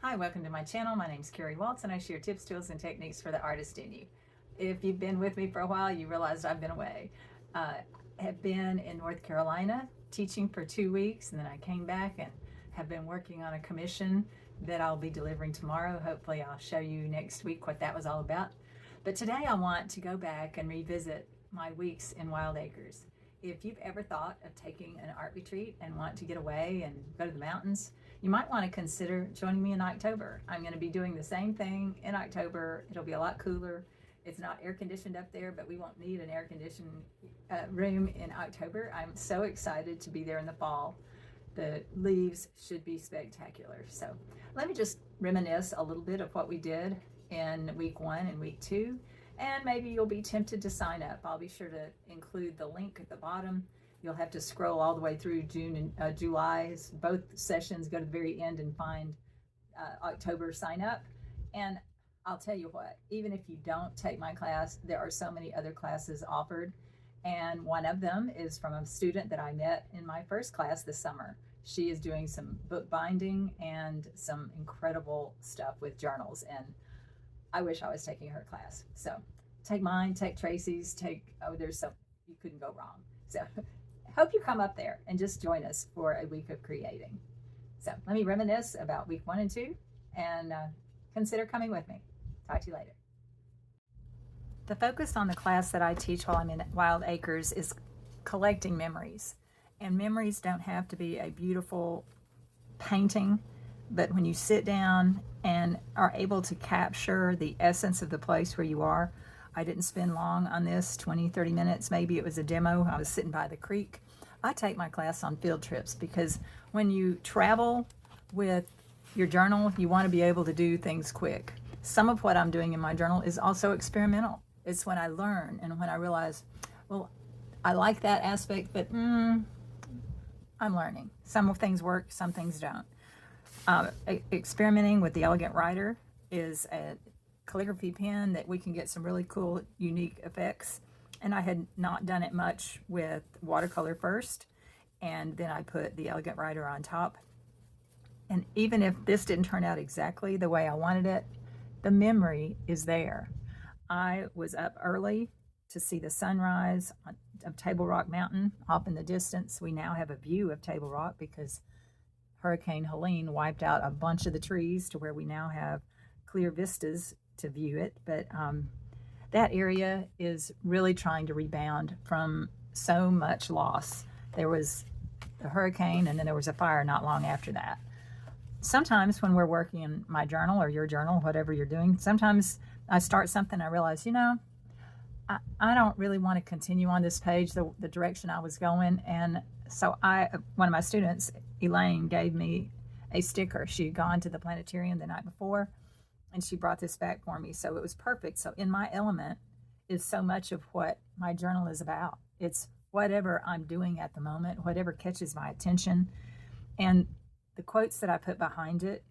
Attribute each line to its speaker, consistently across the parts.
Speaker 1: Hi, welcome to my channel. My name is Carrie Waltz and I share tips, tools, and techniques for the artist in you. If you've been with me for a while, you realized I've been away. I have been in North Carolina teaching for 2 weeks, and then I came back and have been working on a commission that I'll be delivering tomorrow. Hopefully I'll show you next week what that was all about. But today I want to go back and revisit my weeks in Wild Acres. If you've ever thought of taking an art retreat and want to get away and go to the mountains, you might want to consider joining me in October. I'm going to be doing the same thing in October. It'll be a lot cooler. It's not air conditioned up there, but we won't need an air conditioned room in October. I'm so excited to be there in the fall. The leaves should be spectacular. So let me just reminisce a little bit of what we did in week 1 and week 2, and maybe you'll be tempted to sign up. I'll be sure to include the link at the bottom. You'll have to scroll all the way through June and July's both sessions, go to the very end and find October sign up. And I'll tell you what, even if you don't take my class, there are so many other classes offered. And one of them is from a student that I met in my first class this summer. She is doing some book binding and some incredible stuff with journals. And I wish I was taking her class. So take mine, take Tracy's, there's some, you couldn't go wrong. So hope you come up there and just join us for a week of creating. So let me reminisce about week 1 and 2 and consider coming with me. Talk to you later. The focus on the class that I teach while I'm in Wild Acres is collecting memories. And memories don't have to be a beautiful painting, but when you sit down and are able to capture the essence of the place where you are. I didn't spend long on this, 20-30 minutes. Maybe it was a demo. I was sitting by the creek. I take my class on field trips because when you travel with your journal, you want to be able to do things quick. Some of what I'm doing in my journal is also experimental. It's when I learn and when I realize, well, I like that aspect, but I'm learning. Some things work, some things don't. Experimenting with the Elegant Writer is a calligraphy pen that we can get some really cool, unique effects. And I had not done it much with watercolor first, and then I put the Elegant Writer on top. And even if this didn't turn out exactly the way I wanted it, the memory is there. I was up early to see the sunrise of Table Rock Mountain off in the distance. We now have a view of Table Rock because Hurricane Helene wiped out a bunch of the trees to where we now have clear vistas to view it. But that area is really trying to rebound from so much loss. There was a hurricane and then there was a fire not long after that. Sometimes when we're working in my journal or your journal, whatever you're doing, sometimes I start something, I realize, I don't really want to continue on this page the direction I was going. And so one of my students, Elaine, gave me a sticker. She had gone to the planetarium the night before and she brought this back for me. So it was perfect. So in my element is so much of what my journal is about. It's whatever I'm doing at the moment, whatever catches my attention. And the quotes that I put behind it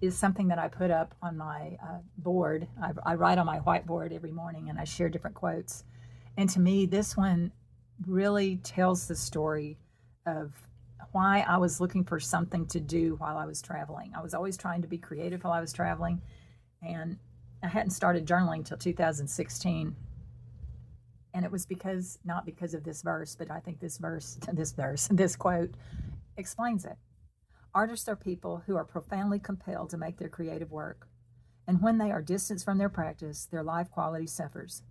Speaker 1: is something that I put up on my board. I write on my whiteboard every morning and I share different quotes. And to me, this one really tells the story of why I was looking for something to do while I was traveling. I was always trying to be creative while I was traveling, and I hadn't started journaling till 2016. And it was not because of this verse, but I think this quote explains it. Artists are people who are profoundly compelled to make their creative work. And when they are distanced from their practice, their life quality suffers.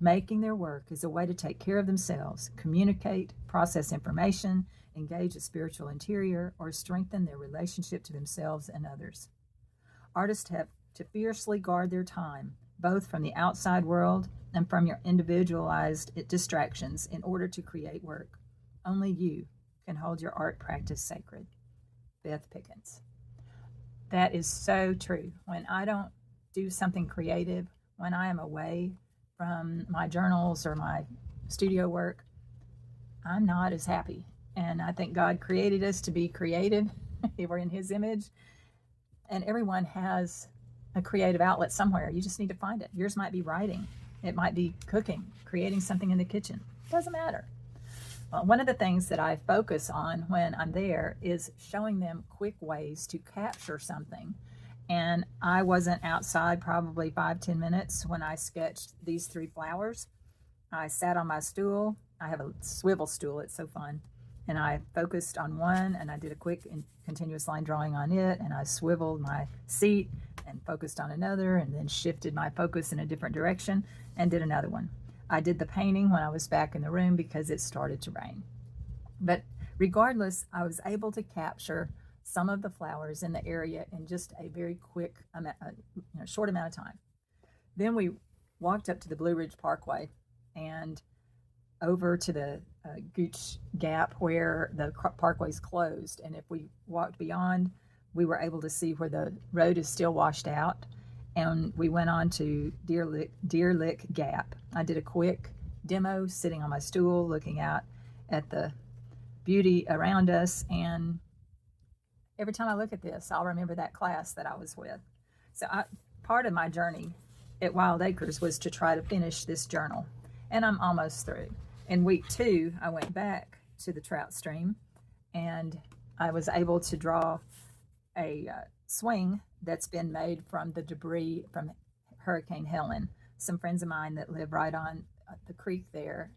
Speaker 1: Making their work is a way to take care of themselves, communicate, process information, engage a spiritual interior, or strengthen their relationship to themselves and others. Artists have to fiercely guard their time, both from the outside world and from your individualized distractions, in order to create work. Only you can hold your art practice sacred. Beth Pickens. That is so true. When I don't do something creative, when I am away from my journals or my studio work, I'm not as happy. And I think God created us to be creative. We're in His image. And everyone has a creative outlet somewhere. You just need to find it. Yours might be writing. It might be cooking, creating something in the kitchen. Doesn't matter. Well, one of the things that I focus on when I'm there is showing them quick ways to capture something And I wasn't outside probably 5-10 minutes when I sketched these 3 flowers. I sat on my stool. I have a swivel stool, it's so fun. And I focused on one, and I did a quick and continuous line drawing on it, and I swiveled my seat and focused on another, and then shifted my focus in a different direction and did another one. I did the painting when I was back in the room because it started to rain. But regardless, I was able to capture some of the flowers in the area in just a very quick, short amount of time. Then we walked up to the Blue Ridge Parkway and over to the Gooch Gap where the parkway's closed. And if we walked beyond, we were able to see where the road is still washed out. And we went on to Deer Lick Gap. I did a quick demo sitting on my stool looking out at the beauty around us. And every time I look at this, I'll remember that class that I was with. So part of my journey at Wild Acres was to try to finish this journal. And I'm almost through. In week 2, I went back to the trout stream and I was able to draw a swing that's been made from the debris from Hurricane Helen. Some friends of mine that live right on the creek there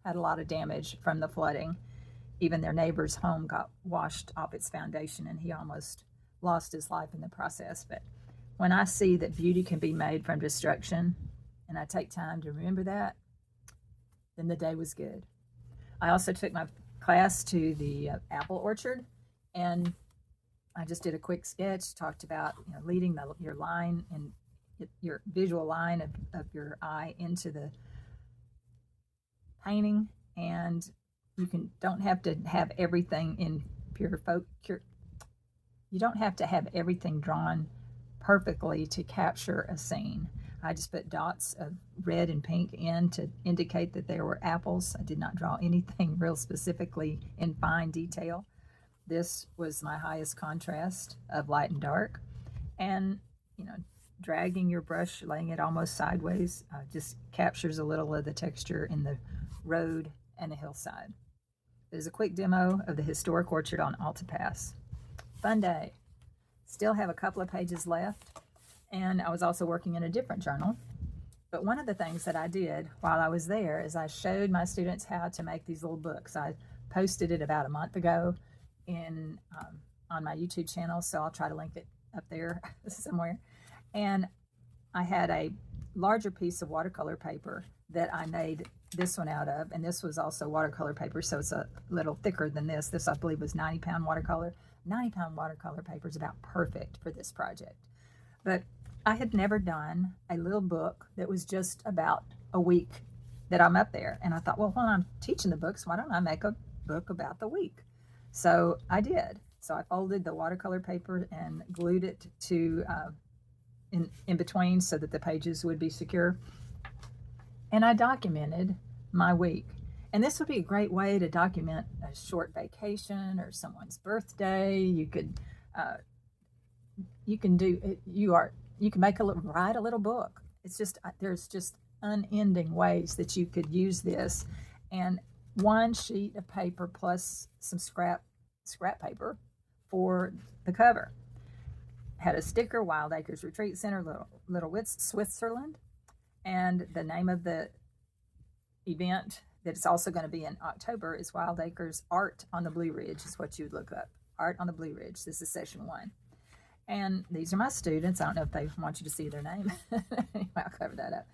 Speaker 1: had a lot of damage from the flooding. Even their neighbor's home got washed off its foundation and he almost lost his life in the process. But when I see that beauty can be made from destruction, and I take time to remember that, then the day was good. I also took my class to the apple orchard, and I just did a quick sketch, talked about leading your line and your visual line of your eye into the painting, and don't have to have everything in you don't have to have everything drawn perfectly to capture a scene. I just put dots of red and pink in to indicate that there were apples. I did not draw anything real specifically in fine detail. This was my highest contrast of light and dark. And, dragging your brush, laying it almost sideways, just captures a little of the texture in the road and the hillside. There's a quick demo of the historic orchard on Alta Pass. Fun day. Still have a couple of pages left. And I was also working in a different journal. But one of the things that I did while I was there is I showed my students how to make these little books. I posted it about a month ago on my YouTube channel, so I'll try to link it up there somewhere. And I had a larger piece of watercolor paper that I made this one out of, and this was also watercolor paper, so it's a little thicker than this. This, I believe, was 90-pound watercolor. 90-pound watercolor paper is about perfect for this project. But I had never done a little book that was just about a week that I'm up there. And I thought, well, when I'm teaching the books, why don't I make a book about the week? So I did. So I folded the watercolor paper and glued it to in between so that the pages would be secure. And I documented my week. And this would be a great way to document a short vacation or someone's birthday. You can write a little book. It's just, there's just unending ways that you could use this. And one sheet of paper plus some scrap paper for the cover. Had a sticker, Wild Acres Retreat Center, Little Switzerland, and the name of the event that it's also going to be in October is Wild Acres Art on the Blue Ridge is what you would look up. Art on the Blue Ridge. This is session 1. And these are my students. I don't know if they want you to see their name. Anyway, I'll cover that up.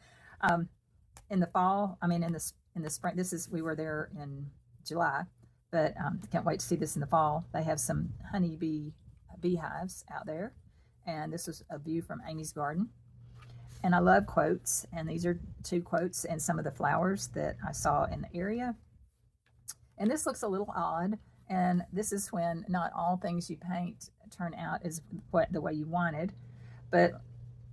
Speaker 1: In the fall, in the spring, we were there in July, but can't wait to see this in the fall. They have some beehives out there. And this was a view from Amy's garden. And I love quotes. And these are 2 quotes and some of the flowers that I saw in the area. And this looks a little odd. And this is when not all things you paint turn out as the way you wanted. But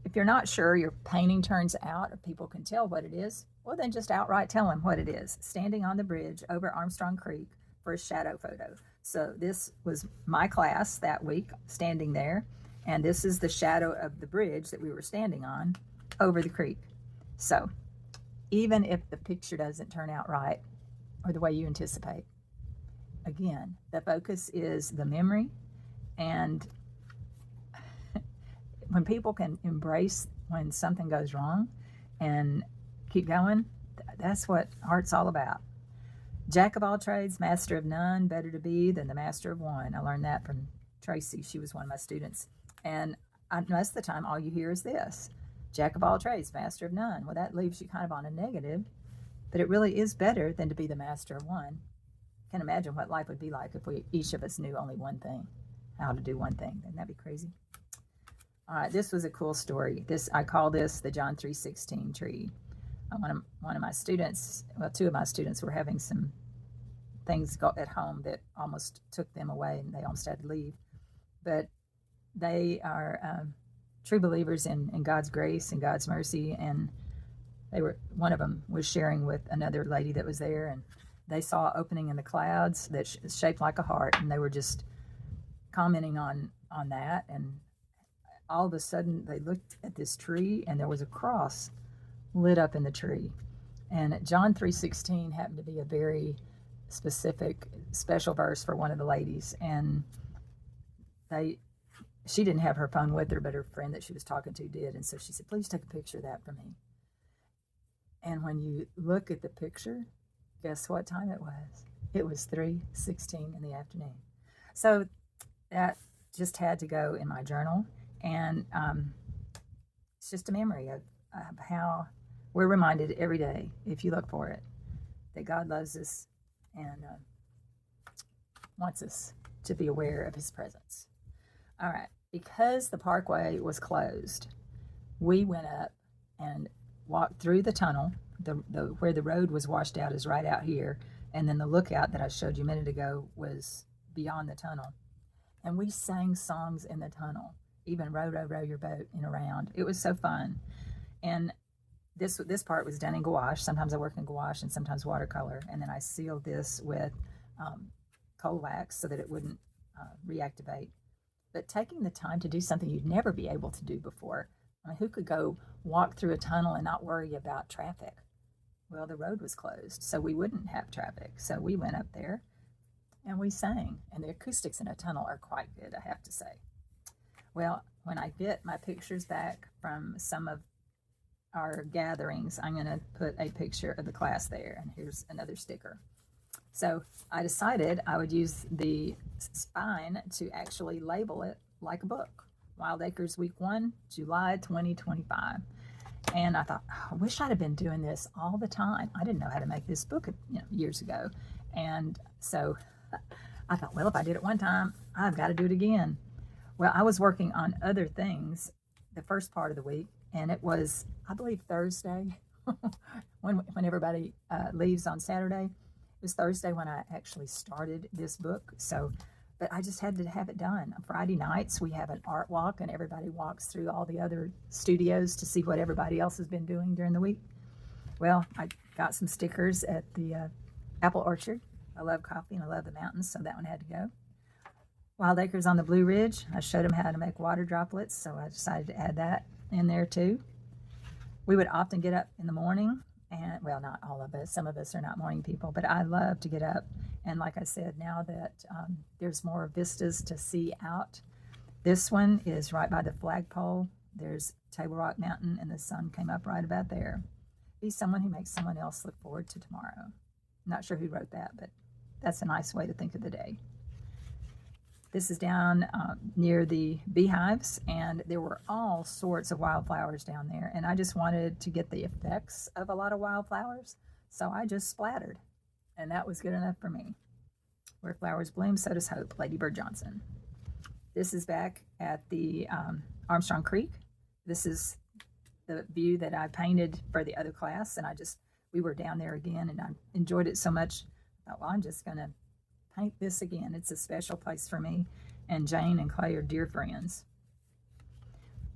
Speaker 1: if you're not sure your painting turns out or people can tell what it is, well, then just outright tell them what it is. Standing on the bridge over Armstrong Creek for a shadow photo. So this was my class that week, standing there. And this is the shadow of the bridge that we were standing on over the creek. So even if the picture doesn't turn out right or the way you anticipate, again, the focus is the memory. And when people can embrace when something goes wrong and keep going, that's what art's all about. Jack of all trades, master of none, better to be than the master of one. I learned that from Tracy. She was one of my students. And most of the time, all you hear is this: Jack of all trades, master of none. Well, that leaves you kind of on a negative, but it really is better than to be the master of one. I can imagine what life would be like if each of us knew only one thing, how to do one thing. Wouldn't that be crazy? All right, this was a cool story. I call this the John 3:16 tree. One of my students, well, two of my students were having some things at home that almost took them away, and they almost had to leave. But they are true believers in God's grace and God's mercy, and one of them was sharing with another lady that was there, and they saw an opening in the clouds that is shaped like a heart, and they were just commenting on that. And all of a sudden they looked at this tree, and there was a cross lit up in the tree. And John 3:16 happened to be a very specific, special verse for one of the ladies. And she didn't have her phone with her, but her friend that she was talking to did. And so she said, please take a picture of that for me. And when you look at the picture, guess what time it was? It was 3:16 in the afternoon. So that just had to go in my journal. And it's just a memory of how we're reminded every day, if you look for it, that God loves us and wants us to be aware of his presence. All right, because the parkway was closed, we went up and walked through the tunnel. Where the road was washed out is right out here, and then the lookout that I showed you a minute ago was beyond the tunnel. And we sang songs in the tunnel, even row, row, row your boat and around. It was so fun. And this part was done in gouache. Sometimes I work in gouache and sometimes watercolor. And then I sealed this with coal wax so that it wouldn't reactivate. But taking the time to do something you'd never be able to do before. I mean, who could go walk through a tunnel and not worry about traffic? Well, the road was closed, so we wouldn't have traffic. So we went up there and we sang. And the acoustics in a tunnel are quite good, I have to say. Well, when I get my pictures back from some of our gatherings, I'm going to put a picture of the class there, and here's another sticker. So I decided I would use the spine to actually label it like a book. Wild Acres Week 1, July 2025. And I thought, I wish I'd have been doing this all the time. I didn't know how to make this book years ago. And so I thought, well, if I did it one time, I've got to do it again. Well, I was working on other things the first part of the week, and it was, I believe, Thursday when everybody leaves on Saturday. It was Thursday when I actually started this book. So, but I just had to have it done. On Friday nights, we have an art walk, and everybody walks through all the other studios to see what everybody else has been doing during the week. Well, I got some stickers at the Apple Orchard. I love coffee and I love the mountains, so that one had to go. Wild Acres on the Blue Ridge. I showed them how to make water droplets, so I decided to add that in there too. We would often get up in the morning, and well, not all of us. Some of us are not morning people, but I love to get up. And like I said, now that there's more vistas to see out, this one is right by the flagpole. There's Table Rock Mountain, and the sun came up right about there. Be someone who makes someone else look forward to tomorrow. I'm not sure who wrote that, but that's a nice way to think of the day. This is down near the beehives, and there were all sorts of wildflowers down there, and I just wanted to get the effects of a lot of wildflowers, so I just splattered, and that was good enough for me. Where flowers bloom, so does hope, Lady Bird Johnson. This is back at the Armstrong Creek. This is the view that I painted for the other class, and we were down there again, and I enjoyed it so much. I thought, well, I'm just going to paint this again. It's a special place for me, and Jane and Clay are dear friends.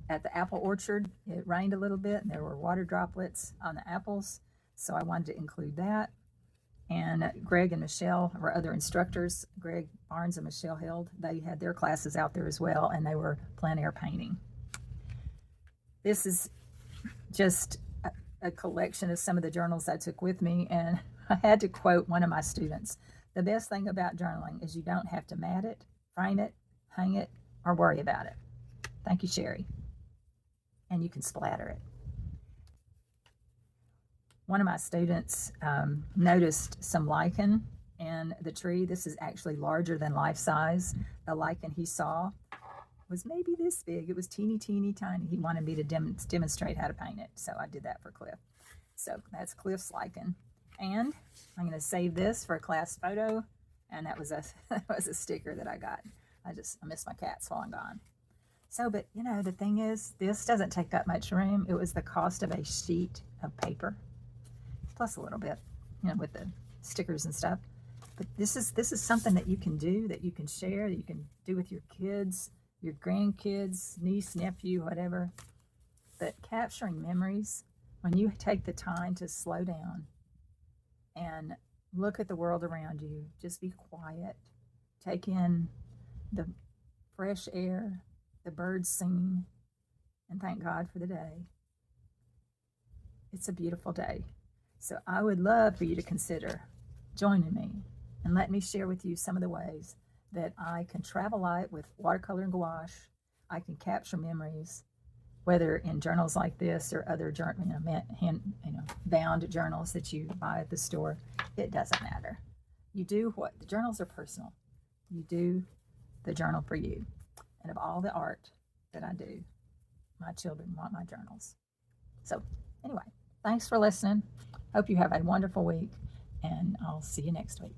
Speaker 1: At the apple orchard, it rained a little bit, and there were water droplets on the apples, so I wanted to include that. And Greg and Michelle were other instructors. Greg Barnes and Michelle Held, they had their classes out there as well, and they were plein air painting. This is just a collection of some of the journals I took with me, and I had to quote one of my students. The best thing about journaling is you don't have to mat it, frame it, hang it, or worry about it. Thank you, Sherry. and you can splatter it. One of my students noticed some lichen in the tree. This is actually larger than life size. The lichen he saw was maybe this big. It was teeny, teeny, tiny. He wanted me to demonstrate how to paint it, so I did that for Cliff. So that's Cliff's lichen. And I'm going to save this for a class photo, and that was a that was a sticker that I got. I miss my cats while I'm gone. So, but you know, the thing is, this doesn't take that much room. It was the cost of a sheet of paper, plus a little bit, you know, with the stickers and stuff. But this is something that you can do, that you can share, that you can do with your kids, your grandkids, niece, nephew, whatever. But capturing memories, when you take the time to slow down and look at the world around you, just be quiet, take in the fresh air, the birds singing, and thank God for the day. It's a beautiful day. So I would love for you to consider joining me and let me share with you some of the ways that I can travel light with watercolor and gouache. I can capture memories, whether in journals like this or other bound journals that you buy at the store. It doesn't matter. You do what the journals are personal. You do the journal for you. And of all the art that I do, my children want my journals. So anyway, thanks for listening. Hope you have a wonderful week, and I'll see you next week.